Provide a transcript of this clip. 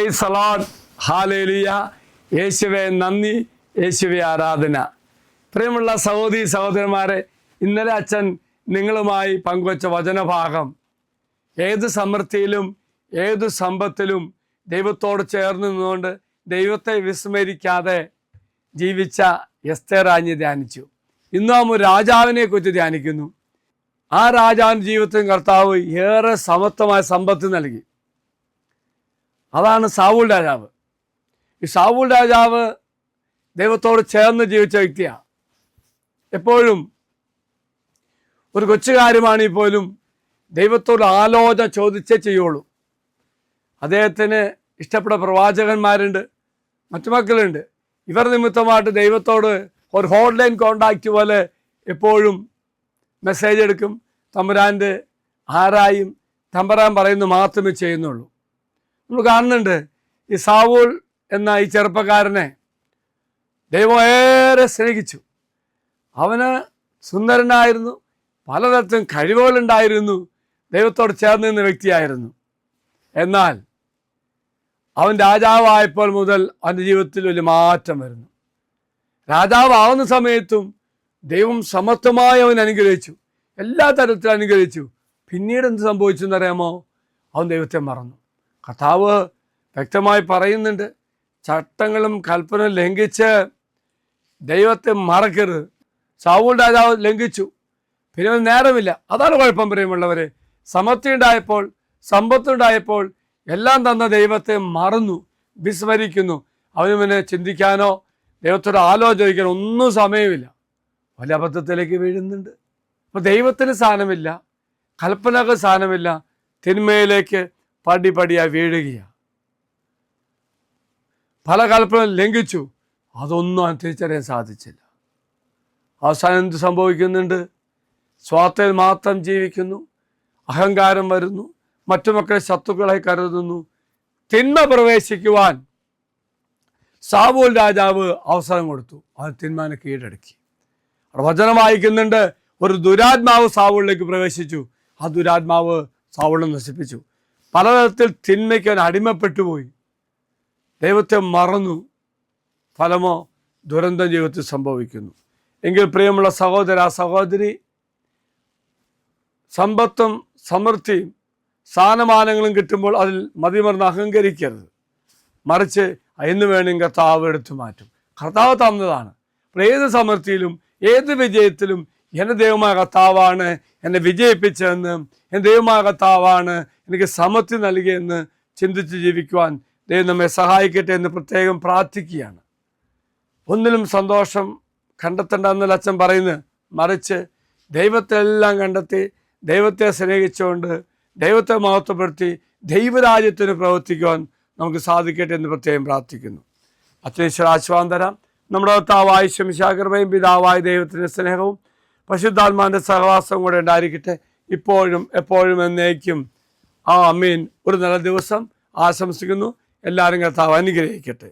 Praise the Lord, hallelujah. യേശുവേ നന്ദി, യേശുവേ ആരാധന. പ്രിയമുള്ള സഹോദരി സഹോദരന്മാരെ, ഇന്നലെ അച്ഛൻ നിങ്ങളുമായി പങ്കുവച്ച വചനഭാഗം ഏത് സമൃദ്ധിയിലും ഏത് സമ്പത്തിലും ദൈവത്തോട് ചേർന്ന് നിന്നുകൊണ്ട് ദൈവത്തെ വിസ്മരിക്കാതെ ജീവിച്ച എസ്തേറാഞ്ഞ് ധ്യാനിച്ചു. ഇന്ന് നാം ഒരു രാജാവിനെ കുറിച്ച് ധ്യാനിക്കുന്നു. ആ രാജാവിൻ്റെ ജീവിതത്തിൽ കർത്താവ് ഏറെ സമത്വമായ സമ്പത്ത് നൽകി. അതാണ് സാവൂൾ രാജാവ്. ഈ സാവൂൾ രാജാവ് ദൈവത്തോട് ചേർന്ന് ജീവിച്ച വ്യക്തിയാണ്. എപ്പോഴും ഒരു കൊച്ചു കാര്യമാണെങ്കിൽ പോലും ദൈവത്തോട് ആലോചന ചോദിച്ചേ ചെയ്യുള്ളൂ. അദ്ദേഹത്തിന് ഇഷ്ടപ്പെട്ട പ്രവാചകന്മാരുണ്ട്, മറ്റു മക്കളുണ്ട്. ഇവർ നിമിത്തമായിട്ട് ദൈവത്തോട് ഒരു ഹോട്ട് ലൈൻ കോണ്ടാക്റ്റ് പോലെ എപ്പോഴും മെസ്സേജ് എടുക്കും. തമ്പുരാൻ്റെ ആരായും തമ്പുരാൻ പറയുന്നത് മാത്രമേ ചെയ്യുന്നുള്ളൂ. നമ്മൾ കാണുന്നുണ്ട് ഈ സാവൂൾ എന്ന ഈ ചെറുപ്പക്കാരനെ ദൈവം ഏറെ സ്നേഹിച്ചു. അവന് സുന്ദരനായിരുന്നു, പലതരത്തിലും കഴിവുകളുണ്ടായിരുന്നു, ദൈവത്തോട് ചേർന്ന് നിന്ന വ്യക്തിയായിരുന്നു. എന്നാൽ അവൻ രാജാവായപ്പോൾ മുതൽ അവൻ്റെ ജീവിതത്തിൽ വലിയ മാറ്റം വരുന്നു. രാജാവാവുന്ന സമയത്തും ദൈവം സമത്വമായി അവൻ അനുഗ്രഹിച്ചു, എല്ലാ തരത്തിലും അനുഗ്രഹിച്ചു. പിന്നീട് എന്ത് സംഭവിച്ചു എന്നറിയാമോ? അവൻ ദൈവത്തെ മറന്നു. കർത്താവ് വ്യക്തമായി പറയുന്നുണ്ട്, ചട്ടങ്ങളും കൽപ്പനയും ലംഘിച്ച് ദൈവത്തെ മറക്കരുത്. സാവൂൾ രാജാവ് ലംഘിച്ചു, പിന്നെ നേരമില്ല. അതാണ് കുഴപ്പം. പ്രിയമുള്ളവരെ, സമൃദ്ധി ഉണ്ടായപ്പോൾ, സമ്പത്തുണ്ടായപ്പോൾ എല്ലാം തന്ന ദൈവത്തെ മറന്നു, വിസ്മരിക്കുന്നു. അവന് പിന്നെ ചിന്തിക്കാനോ ദൈവത്തോട് ആലോചിക്കാനോ ഒന്നും സമയമില്ല. വലിയ അബദ്ധത്തിലേക്ക് വീഴുന്നുണ്ട്. അപ്പോൾ ദൈവത്തിന് സ്ഥാനമില്ല, കൽപ്പനക്ക് സ്ഥാനമില്ല, തിന്മയിലേക്ക് പടിപടിയായി വീഴുകയാണ്. പല കൽപ്പന ലംഘിച്ചു, അതൊന്നും അവൻ തിരിച്ചറിയാൻ സാധിച്ചില്ല. അവസാനം എന്ത് സംഭവിക്കുന്നുണ്ട്? സ്വാർത്ഥയിൽ മാത്രം ജീവിക്കുന്നു, അഹങ്കാരം വരുന്നു, മറ്റു മക്കളെ ശത്രുക്കളായി കരുതുന്നു. തിന്മ പ്രവേശിക്കുവാൻ സാവൂൾ രാജാവ് അവസരം കൊടുത്തു. അവൻ തിന്മാനെ കീഴടക്കി. അവിടെ വചനം വായിക്കുന്നുണ്ട്, ഒരു ദുരാത്മാവ് സാവൂളിലേക്ക് പ്രവേശിച്ചു. ആ ദുരാത്മാവ് സാവൂളിനെ നശിപ്പിച്ചു. പലതരത്തിൽ തിന്മയ്ക്ക് അവൻ അടിമപ്പെട്ടുപോയി, ദൈവത്തെ മറന്നു. ഫലമോ ദുരന്തം ജീവിതത്തിൽ സംഭവിക്കുന്നു. എങ്കിൽ പ്രിയമുള്ള സഹോദര സഹോദരി, സമ്പത്തും സമൃദ്ധിയും സ്ഥാനമാനങ്ങളും കിട്ടുമ്പോൾ അതിൽ മതിമറന്ന് അഹങ്കരിക്കരുത്. മറിച്ച് എന്ന് വേണമെങ്കിൽ കർത്താവ് എടുത്തു മാറ്റും. കർത്താവ് തന്നതാണ്. അപ്പോൾ ഏത് സമൃദ്ധിയിലും ഏത് വിജയത്തിലും എൻ്റെ ദൈവമായ കർത്താവാണ് എന്നെ വിജയിപ്പിച്ചതെന്ന്, എൻ്റെ ദൈവമായ കർത്താവാണ് എനിക്ക് സമൃദ്ധി നൽകിയെന്ന് ചിന്തിച്ച് ജീവിക്കുവാൻ ദൈവം നമ്മെ സഹായിക്കട്ടെ എന്ന് പ്രത്യേകം പ്രാർത്ഥിക്കുകയാണ്. ഒന്നിലും സന്തോഷം കണ്ടെത്തേണ്ടെന്നല്ല അച്ഛൻ പറയുന്നത്, മറിച്ച് ദൈവത്തെ എല്ലാം കണ്ടെത്തി ദൈവത്തെ സ്നേഹിച്ചുകൊണ്ട് ദൈവത്തെ മഹത്വപ്പെടുത്തി ദൈവരാജ്യത്തിന് പ്രവർത്തിക്കുവാൻ നമുക്ക് സാധിക്കട്ടെ എന്ന് പ്രത്യേകം പ്രാർത്ഥിക്കുന്നു. അച്ഛനീശ്വര ആശ്വാസം തരാം. നമ്മുടെ കർത്താവായ ശംശാകൃപയും പിതാവായ ദൈവത്തിൻ്റെ സ്നേഹവും പരിശുദ്ധാത്മാവിൻ്റെ സഹവാസവും കൂടെ ഉണ്ടായിരിക്കട്ടെ, ഇപ്പോഴും എപ്പോഴും എന്നേക്കും. ആമീൻ. ഒരു നല്ല ദിവസം ആശംസിക്കുന്നു. എല്ലാവരും കർത്താവ് അനുഗ്രഹിക്കട്ടെ.